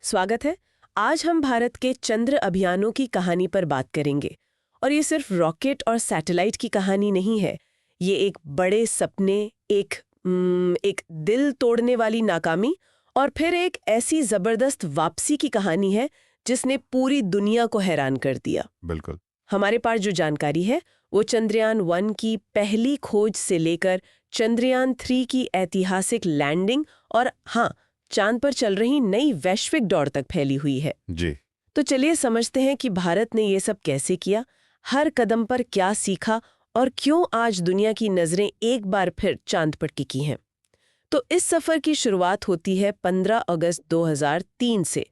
स्वागत है। आज हम भारत के चंद्र अभियानों की कहानी पर बात करेंगे। और ये सिर्फ रॉकेट और सैटेलाइट की कहानी नहीं है। ये एक बड़े सपने, एक दिल तोड़ने वाली नाकामी और फिर एक ऐसी जबरदस्त वापसी की कहानी है जिसने पूरी दुनिया को हैरान कर दिया। बिल्कुल। हमारे पास जो जानकारी है वो चंद्रयान-1 की पहली खोज से लेकर चंद्रयान-3 की ऐतिहासिक लैंडिंग और हाँ, चांद पर चल रही नई वैश्विक दौड़ तक फैली हुई है। जी। तो चलिए समझते हैं कि भारत ने ये सब कैसे किया, हर कदम पर क्या सीखा और क्यों आज दुनिया की नजरें एक बार फिर चांद पर टिकी हैं। तो इस सफर की शुरुआत होती है 15 अगस्त 2003 से।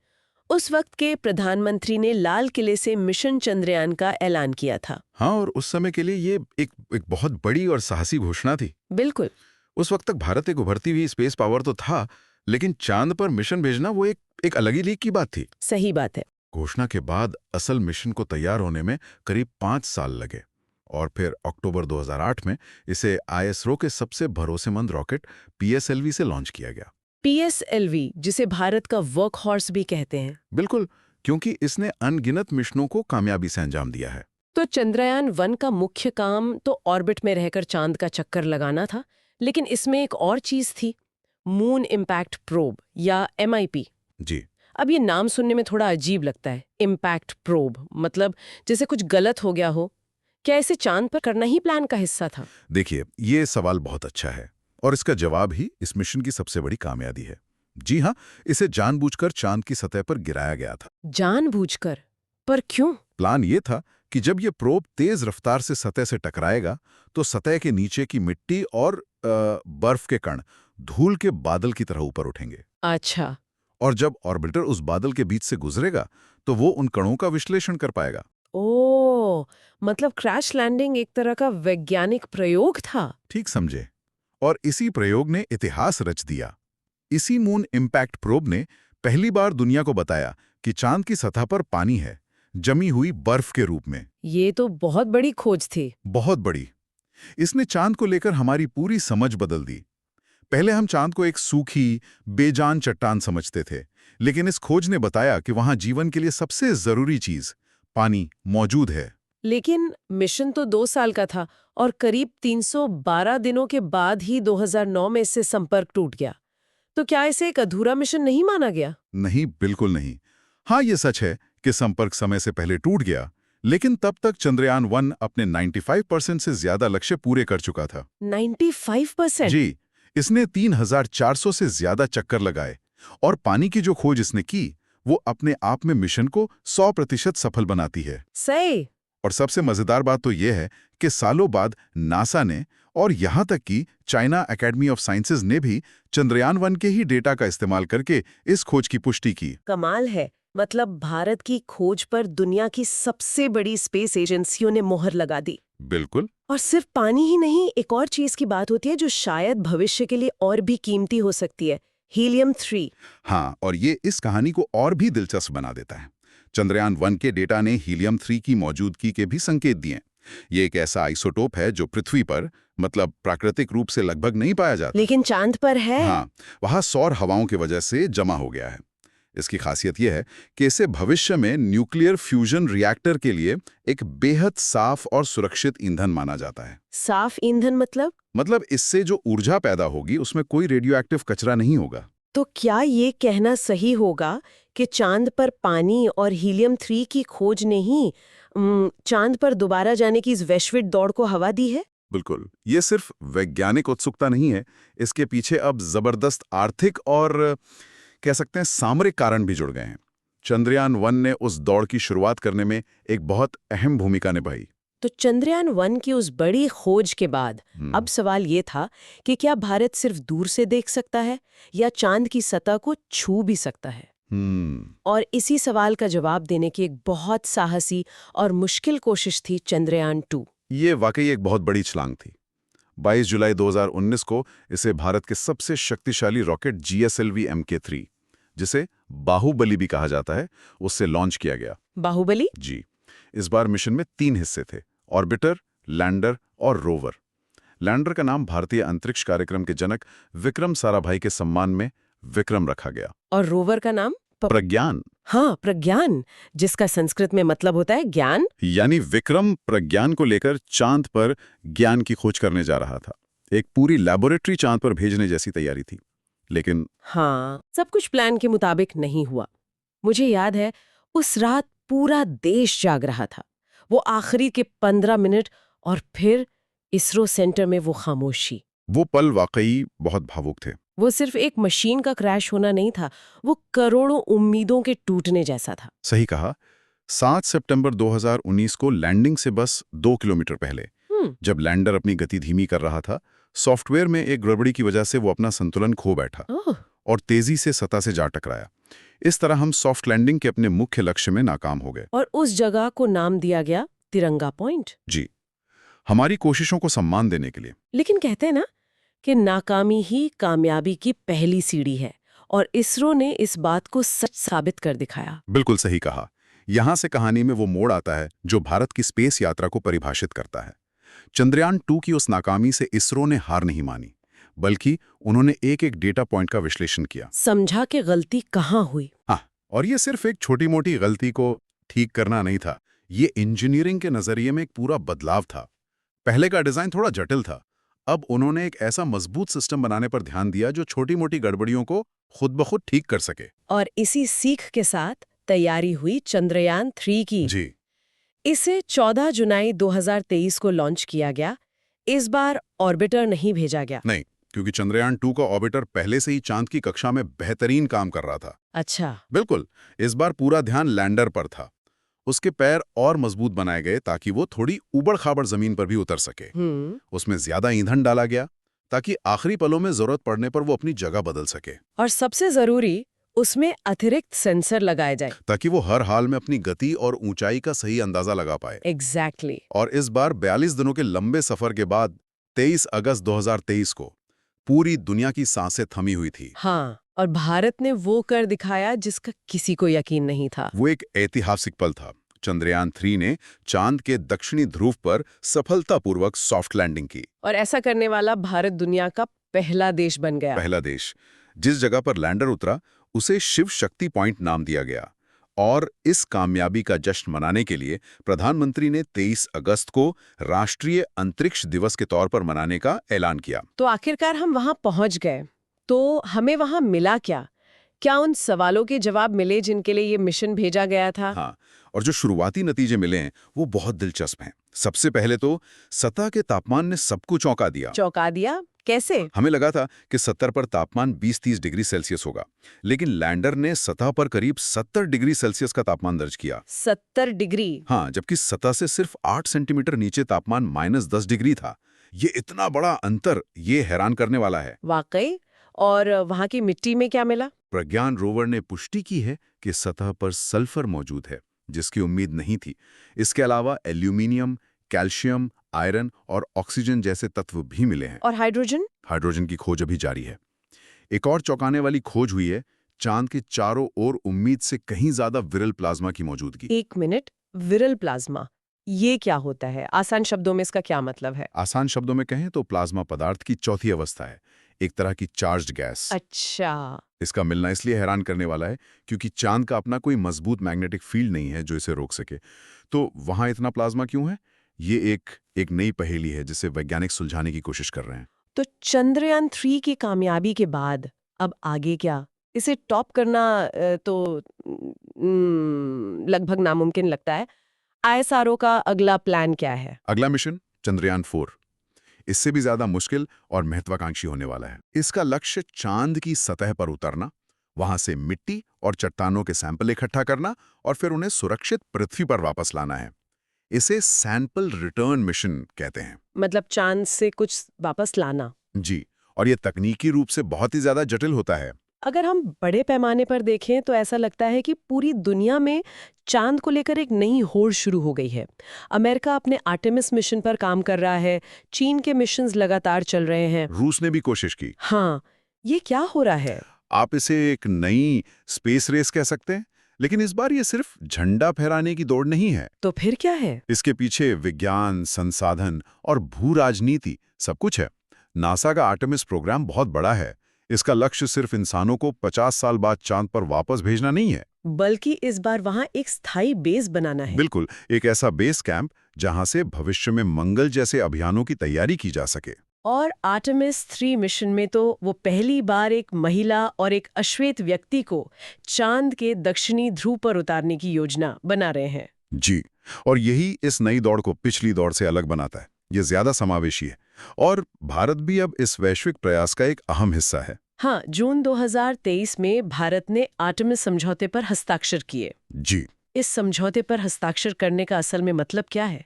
उस वक्त के प्रधानमंत्री ने लाल किले से मिशन चंद्रयान का ऐलान किया था। हाँ, और उस समय के लिए ये एक बहुत बड़ी और साहसी घोषणा थी। बिल्कुल। उस वक्त तक भारत एक उभरती हुई स्पेस पावर तो था, लेकिन चांद पर मिशन भेजना वो एक अलग ही लीग की बात थी। सही बात है। घोषणा के बाद असल मिशन को तैयार होने में करीब 5 साल लगे और फिर अक्टूबर 2008 में इसे आईएसआरओ के सबसे भरोसेमंद रॉकेट पीएसएलवी से लॉन्च किया गया। पीएसएलवी, जिसे भारत का वर्क हॉर्स भी कहते हैं। बिल्कुल, क्योंकि इसने अनगिनत मिशनों को कामयाबी से अंजाम दिया है। तो चंद्रयान-1 का मुख्य काम तो ऑर्बिट में रहकर चांद का चक्कर लगाना था, लेकिन इसमें एक और चीज थी, मून इम्पैक्ट प्रोब या एमआईपी। जी। अब ये नाम सुनने में थोड़ा अजीब लगता है, इम्पैक्ट प्रोब, मतलब जैसे कुछ गलत हो गया हो। क्या इसे चांद पर करना ही प्लान का हिस्सा था? देखिए, ये सवाल बहुत अच्छा है और इसका जवाब ही इस मिशन की सबसे बड़ी कामयाबी है। जी हाँ, इसे जानबूझकर चांद की सतह पर गिराया गया था। जानबूझकर? पर क्यों? प्लान ये था कि जब ये प्रोब तेज रफ्तार से सतह से टकराएगा तो सतह के नीचे की मिट्टी और बर्फ के कण धूल के बादल की तरह ऊपर उठेंगे। अच्छा। और जब ऑर्बिटर उस बादल के बीच से गुजरेगा तो वो उन कणों का विश्लेषण कर पाएगा। ओह, मतलब क्रैश लैंडिंग एक तरह का वैज्ञानिक प्रयोग था। ठीक समझे। और इसी प्रयोग ने इतिहास रच दिया। इसी मून इम्पैक्ट प्रोब ने पहली बार दुनिया को बताया कि चांद की सतह पर पानी है, जमी हुई बर्फ के रूप में। ये तो बहुत बड़ी खोज थी। बहुत बड़ी। इसने चांद को लेकर हमारी पूरी समझ बदल दी। पहले हम चांद को एक सूखी, बेजान चट्टान समझते थे, लेकिन इस खोज ने बताया कि वहां जीवन के लिए सबसे जरूरी चीज, पानी, मौजूद है। लेकिन मिशन तो 2 साल का था और करीब 312 दिनों के बाद ही 2009 में इससे संपर्क टूट गया। तो क्या इसे एक अधूरा मिशन नहीं माना गया? नहीं, बिल्कुल नहीं। हाँ, ये सच है कि संपर्क समय से पहले टूट गया, लेकिन तब तक चंद्रयान-1 अपने 95% से ज्यादा लक्ष्य पूरे कर चुका था। 95%? जी, इसने 3400 से ज्यादा चक्कर लगाए और पानी की जो खोज इसने की, वो अपने आप में मिशन को 100% सफल बनाती है। सही। और सबसे मजेदार बात तो यह है कि सालों बाद नासा ने और यहां तक कि चाइना एकेडमी ऑफ साइंसेज ने भी चंद्रयान-1 के ही डेटा का इस्तेमाल करके इस खोज की पुष्टि की। कमाल है। मतलब भारत की खोज पर दुनिया की सबसे बड़ी स्पेस एजेंसियों ने मोहर लगा दी। बिल्कुल। और सिर्फ पानी ही नहीं, एक और चीज की बात होती है जो शायद भविष्य के लिए और भी कीमती हो सकती है, हीलियम-3। हाँ, और ये इस कहानी को और भी दिलचस्प बना देता है। चंद्रयान-1 के डेटा ने हीलियम-3 की मौजूदगी के भी संकेत दिए। ये एक ऐसा आइसोटोप है जो पृथ्वी पर, मतलब प्राकृतिक रूप से लगभग नहीं पाया जाता। लेकिन चांद पर है। हाँ, वहाँ सौर हवाओं की वजह से जमा हो गया है। इसकी खासियत यह है कि इसे भविष्य में न्यूक्लियर फ्यूजन रिएक्टर के लिए एक बेहद साफ और सुरक्षित ईंधन माना जाता है। साफ ईंधन मतलब इससे जो ऊर्जा पैदा होगी उसमें कोई रेडियोएक्टिव कचरा नहीं होगा। तो क्या ये कहना सही होगा कि चांद पर पानी और हीलियम-3 की खोज ने ही चांद पर दोबारा जाने की इस वैश्विक दौड़ को हवा दी है? बिल्कुल। ये सिर्फ वैज्ञानिक उत्सुकता नहीं है, इसके पीछे अब जबरदस्त आर्थिक और कह सकते हैं सामरिक कारण भी जुड़ गए हैं। चंद्रयान-1 ने उस दौड़ की शुरुआत करने में एक बहुत अहम भूमिका निभाई। तो चंद्रयान-1 की उस बड़ी खोज के बाद अब सवाल ये था कि क्या भारत सिर्फ दूर से देख सकता है या चांद की सतह को छू भी सकता है? और इसी सवाल का जवाब देने की एक बहुत साहसी और मुश्किल कोशिश थी चंद्रयान-2। ये वाकई एक बहुत बड़ी छलांग थी। 22 जुलाई 2019 को इसे भारत के सबसे शक्तिशाली रॉकेट जीएसएलवी MK3, जिसे बाहुबली भी कहा जाता है, उससे लॉन्च किया गया। बाहुबली? जी। इस बार मिशन में 3 हिस्से थे, ऑर्बिटर, लैंडर और रोवर। लैंडर का नाम भारतीय अंतरिक्ष कार्यक्रम के जनक विक्रम साराभाई के सम्मान में विक्रम रखा गया। और रोवर का नाम? प्रज्ञान, हाँ, प्रज्ञान, जिसका संस्कृत में मतलब होता है ज्ञान। यानी विक्रम प्रज्ञान को लेकर चांद पर ज्ञान की खोज करने जा रहा था। एक पूरी लैबोरेटरी चांद पर भेजने जैसी तैयारी थी। लेकिन हाँ, सब कुछ प्लान के मुताबिक नहीं हुआ। मुझे याद है, उस रात पूरा देश जाग रहा था। वो आखिरी के 15 मिनट और फिर इसरो सेंटर में वो खामोशी। वो पल वाकई बहुत भावुक थे। वो सिर्फ एक मशीन का क्रैश होना नहीं था, वो करोड़ों उम्मीदों के टूटने जैसा था। सही कहा। 7 सितंबर 2019 को लैंडिंग से बस 2 किलोमीटर पहले, जब लैंडर अपनी गति धीमी कर रहा था, सॉफ्टवेयर में एक गड़बड़ी की वजह से वो अपना संतुलन खो बैठा ओह, और तेजी से सतह से जा टकराया। इस तरह हम सॉफ्ट लैंडिंग के अपने मुख्य लक्ष्य में नाकाम हो गए। और उस जगह को नाम दिया गया तिरंगा पॉइंट। जी, हमारी कोशिशों को सम्मान देने के लिए। लेकिन कहते हैं ना कि नाकामी ही कामयाबी की पहली सीढ़ी है, और इसरो ने इस बात को सच साबित कर दिखाया। बिल्कुल सही कहा। यहां से कहानी में वो मोड़ आता है जो भारत की स्पेस यात्रा को परिभाषित करता है। चंद्रयान 2 की उस नाकामी से इसरो ने हार नहीं मानी, बल्कि उन्होंने एक एक डेटा पॉइंट का विश्लेषण किया। समझा कि गलती कहाँ हुई। हाँ, और ये सिर्फ एक छोटी-मोटी गलती को ठीक करना नहीं था, ये इंजीनियरिंग के नजरिए में एक पूरा बदलाव था। पहले का डिजाइन थोड़ा जटिल था, अब उन्होंने एक ऐसा मजबूत सिस्टम बनाने पर ध्यान दिया जो छोटी-मोटी गड़बड़ियों को खुद ब खुद ठीक कर सके। और इसी सीख के साथ तैयारी हुई चंद्रयान 3 की। जी, इसे 14 जुलाई 2023 को लॉन्च किया गया। इस बार ऑर्बिटर नहीं भेजा गया। नहीं, क्योंकि चंद्रयान 2 का ऑर्बिटर पहले से ही चांद की कक्षा में बेहतरीन काम कर रहा था। अच्छा। बिल्कुल, इस बार पूरा ध्यान लैंडर पर था। उसके पैर और मजबूत बनाए गए ताकि वो थोड़ी ऊबड़-खाबड़ जमीन पर भी उतर सके। उसमें ज्यादा ईंधन डाला गया ताकि आखिरी पलों में जरूरत पड़ने पर वो अपनी जगह बदल सके, और सबसे जरूरी, उसमें अतिरिक्त सेंसर लगाए जाए। ताकि वो हर हाल में अपनी गति और ऊंचाई का सही अंदाजा लगा पाए। एग्जैक्टली। और इस बार 42 दिनों के लंबे सफर के बाद 23 अगस्त 2023 को पूरी दुनिया की सांसें थमी हुई थी। हाँ, और भारत ने वो कर दिखाया जिसका किसी को यकीन नहीं था। वो एक ऐतिहासिक पल था। चंद्रयान 3 ने चांद के दक्षिणी ध्रुव पर सफलतापूर्वक सॉफ्ट लैंडिंग की। और ऐसा करने वाला भारत दुनिया का पहला देश बन गया। पहला देश। जिस जगह पर लैंडर उतरा उसे शिव शक्ति पॉइंट नाम दिया गया। और इस कामयाबी का जश्न मनाने के लिए प्रधानमंत्री ने 23 अगस्त को राष्ट्रीय अंतरिक्ष दिवस के तौर पर मनाने का ऐलान किया। तो आखिरकार हम वहां पहुंच गए। तो हमें वहां मिला क्या? क्या उन सवालों के जवाब मिले जिनके लिए ये मिशन भेजा गया था? हाँ, और जो शुरुआती नतीजे मिले हैं वो बहुत दिलचस्प हैं। सबसे पहले तो सतह के तापमान ने सबको चौंका दिया। चौंका दिया? कैसे? हमें लगा था कि 70 पर तापमान 20-30 डिग्री सेल्सियस होगा, लेकिन लैंडर ने सतह पर करीब 70 डिग्री सेल्सियस का तापमान दर्ज किया। 70 डिग्री? हाँ, जबकि सतह से सिर्फ 8 सेंटीमीटर नीचे तापमान -10 डिग्री था। ये इतना बड़ा अंतर, ये हैरान करने वाला है। वाकई? और वहां की मिट्टी में क्या मिला? प्रज्ञान रोवर ने पुष्टि की है कि सतह पर सल्फर मौजूद है, जिसकी उम्मीद नहीं थी। इसके अलावा एल्यूमिनियम, कैल्शियम, आयरन और ऑक्सीजन जैसे तत्व भी मिले हैं। और हाइड्रोजन? हाइड्रोजन की खोज अभी जारी है। एक और चौंकाने वाली खोज हुई है, चांद के चारों ओर उम्मीद से कहीं ज्यादा विरल प्लाज्मा की मौजूदगी। एक मिनट, विरल प्लाज्मा, ये क्या होता है? आसान शब्दों में इसका क्या मतलब है? आसान शब्दों में कहें तो प्लाज्मा पदार्थ की चौथी अवस्था है, एक तरह की चार्ज्ड गैस। अच्छा। इसका मिलना इसलिए हैरान करने वाला है क्योंकि चांद का अपना कोई मजबूत मैग्नेटिक फील्ड नहीं है जो इसे रोक सके। तो वहां इतना प्लाज्मा क्यों है? ये एक नई पहेली है जिसे वैज्ञानिक सुलझाने की कोशिश कर रहे हैं। तो चंद्रयान 3 की कामयाबी के बाद अब आगे क्या? इसे टॉप करना तो लगभग नामुमकिन लगता है। आईएसआरओ का अगला प्लान क्या है? अगला मिशन चंद्रयान 4 इससे भी ज्यादा मुश्किल और महत्वाकांक्षी होने वाला है। इसका लक्ष्य चांद की सतह पर उतरना, वहां से मिट्टी और चट्टानों के सैंपल इकट्ठा करना और फिर उन्हें सुरक्षित पृथ्वी पर वापस लाना है। इसे सैंपल रिटर्न मिशन कहते हैं। मतलब चांद से कुछ वापस लाना। जी, और ये तकनीकी रूप से बहुत ही ज्यादा जटिल होता है। अगर हम बड़े पैमाने पर देखें तो ऐसा लगता है कि पूरी दुनिया में चांद को लेकर एक नई होड़ शुरू हो गई है। अमेरिका अपने आर्टेमिस मिशन पर काम कर रहा है, चीन के मिशंस लगातार चल रहे हैं। रूस ने भी कोशिश की। हाँ, ये क्या हो रहा है? आप इसे एक नई स्पेस रेस कह सकते हैं, लेकिन इस बार ये सिर्फ झंडा फहराने की दौड़ नहीं है। तो फिर क्या है? इसके पीछे विज्ञान, संसाधन और भू राजनीति सब कुछ है। नासा का आर्टेमिस प्रोग्राम बहुत बड़ा है। इसका लक्ष्य सिर्फ इंसानों को 50 साल बाद चांद पर वापस भेजना नहीं है, बल्कि इस बार वहां एक स्थायी बेस बनाना है। बिल्कुल, एक ऐसा बेस कैंप जहां से भविष्य में मंगल जैसे अभियानों की तैयारी की जा सके। और आर्टेमिस 3 मिशन में तो वो पहली बार एक महिला और एक अश्वेत व्यक्ति को चांद के दक्षिणी ध्रुव पर उतारने की योजना बना रहे हैं। जी, और यही इस नई दौड़ को पिछली दौड़ से अलग बनाता है। ये ज्यादा समावेशी है और भारत भी अब इस वैश्विक प्रयास का एक अहम हिस्सा है। हाँ, जून 2023 में भारत ने आर्टेमिस समझौते पर हस्ताक्षर किए। जी, इस समझौते पर हस्ताक्षर करने का असल में मतलब क्या है?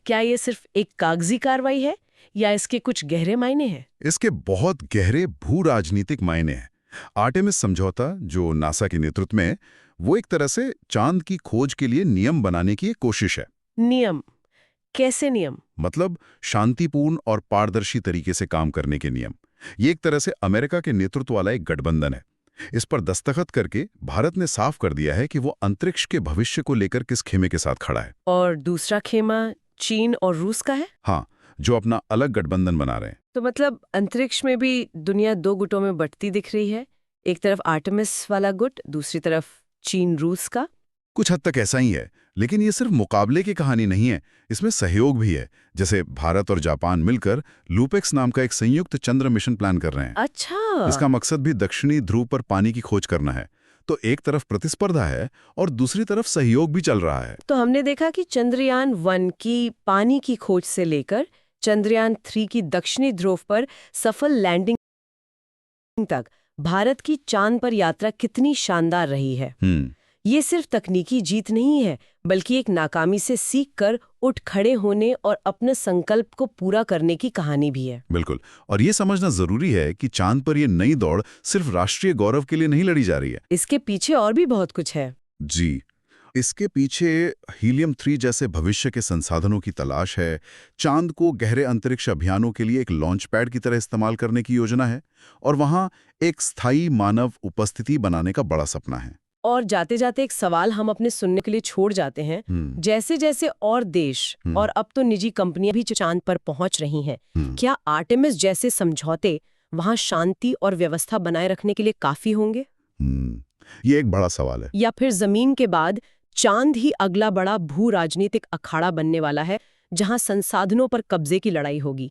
क्या ये सिर्फ एक कागजी कार्रवाई है या इसके कुछ गहरे मायने हैं? इसके बहुत गहरे भू राजनीतिक मायने हैं। आर्टेमिस समझौता, जो नासा के नेतृत्व में है, वो एक तरह से चांद की खोज के लिए नियम बनाने की एक कोशिश है। नियम? कैसे नियम? मतलब शांतिपूर्ण और पारदर्शी तरीके से काम करने के नियम। ये एक तरह से अमेरिका के नेतृत्व वाला एक गठबंधन है। इस पर दस्तखत करके भारत ने साफ कर दिया है कि वो अंतरिक्ष के भविष्य को लेकर किस खेमे के साथ खड़ा है। और दूसरा खेमा चीन और रूस का है? हाँ, जो अपना अलग गठबंधन बना रहे हैं। तो मतलब अंतरिक्ष में भी दुनिया दो गुटों में बंटती दिख रही है। एक तरफ आर्टेमिस वाला गुट, दूसरी तरफ चीन रूस का। कुछ हद तक ऐसा ही है, लेकिन ये सिर्फ मुकाबले की कहानी नहीं है, इसमें सहयोग भी है। जैसे भारत और जापान मिलकर लूपेक्स नाम का एक संयुक्त चंद्र मिशन प्लान कर रहे हैं। अच्छा। इसका मकसद भी दक्षिणी ध्रुव पर पानी की खोज करना है। तो एक तरफ प्रतिस्पर्धा है और दूसरी तरफ सहयोग भी चल रहा है। तो हमने देखा कि चंद्रयान 1 की पानी की खोज से लेकर चंद्रयान 3 की दक्षिणी ध्रुव पर सफल लैंडिंग तक भारत की चांद पर यात्रा कितनी शानदार रही है। ये सिर्फ तकनीकी जीत नहीं है, बल्कि एक नाकामी से सीख कर उठ खड़े होने और अपने संकल्प को पूरा करने की कहानी भी है। बिल्कुल, और ये समझना जरूरी है कि चांद पर ये नई दौड़ सिर्फ राष्ट्रीय गौरव के लिए नहीं लड़ी जा रही है। इसके पीछे और भी बहुत कुछ है। जी, इसके पीछे हीलियम 3 जैसे भविष्य के संसाधनों की तलाश है, चांद को गहरे अंतरिक्ष अभियानों के लिए एक लॉन्च पैड की तरह इस्तेमाल करने की योजना है, और वहां एक स्थायी मानव उपस्थिति बनाने का बड़ा सपना है। और जाते जाते एक सवाल हम अपने सुनने के लिए छोड़ जाते हैं। जैसे जैसे और देश और अब तो निजी कंपनियां भी चांद पर पहुंच रही हैं, क्या आर्टेमिस जैसे समझौते वहां शांति और व्यवस्था बनाए रखने के लिए काफी होंगे? ये एक बड़ा सवाल है। या फिर जमीन के बाद चांद ही अगला बड़ा भू राजनीतिक अखाड़ा बनने वाला है, जहां संसाधनों पर कब्जे की लड़ाई होगी?